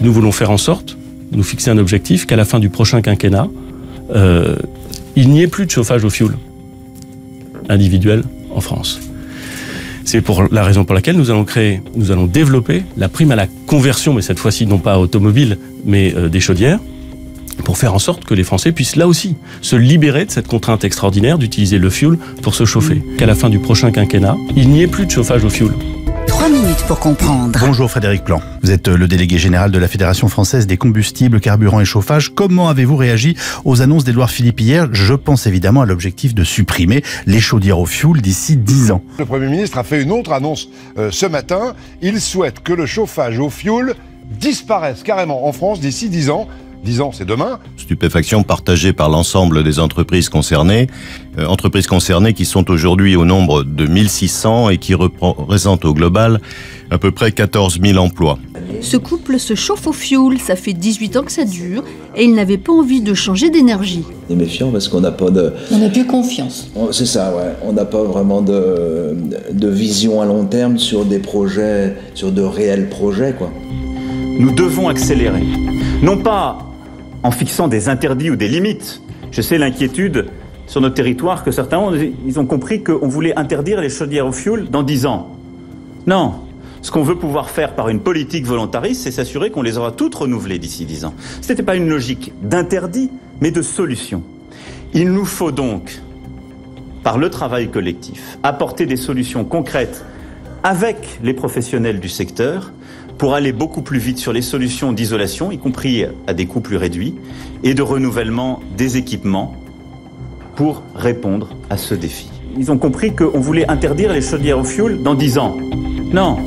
Nous voulons faire en sorte, nous fixer un objectif, qu'à la fin du prochain quinquennat, il n'y ait plus de chauffage au fioul individuel en France. C'est pour la raison pour laquelle nous allons développer la prime à la conversion, mais cette fois-ci non pas automobile, mais des chaudières, pour faire en sorte que les Français puissent là aussi se libérer de cette contrainte extraordinaire d'utiliser le fioul pour se chauffer. Qu'à la fin du prochain quinquennat, il n'y ait plus de chauffage au fioul. 3 minutes pour comprendre. Bonjour Frédéric Plan. Vous êtes le délégué général de la Fédération française des combustibles, carburants et chauffage. Comment avez-vous réagi aux annonces d'Édouard Philippe hier? Je pense évidemment à l'objectif de supprimer les chaudières au fioul d'ici 10 ans. Le Premier ministre a fait une autre annonce ce matin. Il souhaite que le chauffage au fioul disparaisse carrément en France d'ici 10 ans. 10 ans, c'est demain. Stupéfaction partagée par l'ensemble des entreprises concernées qui sont aujourd'hui au nombre de 1600 et qui représentent au global à peu près 14 000 emplois. Ce couple se chauffe au fioul, ça fait 18 ans que ça dure, et ils n'avaient pas envie de changer d'énergie. On est méfiant parce qu'on n'a pas de... On n'a plus confiance. C'est ça, ouais. On n'a pas vraiment de vision à long terme sur des projets, sur de réels projets, quoi. Nous devons accélérer. Non pas en fixant des interdits ou des limites. Je sais l'inquiétude sur notre territoire que certains ont compris qu'on voulait interdire les chaudières au fioul dans 10 ans. Non. Ce qu'on veut pouvoir faire par une politique volontariste, c'est s'assurer qu'on les aura toutes renouvelées d'ici 10 ans. Ce n'était pas une logique d'interdit, mais de solution. Il nous faut donc, par le travail collectif, apporter des solutions concrètes avec les professionnels du secteur pour aller beaucoup plus vite sur les solutions d'isolation, y compris à des coûts plus réduits, et de renouvellement des équipements pour répondre à ce défi. Ils ont compris qu'on voulait interdire les chaudières au fioul dans 10 ans. Non.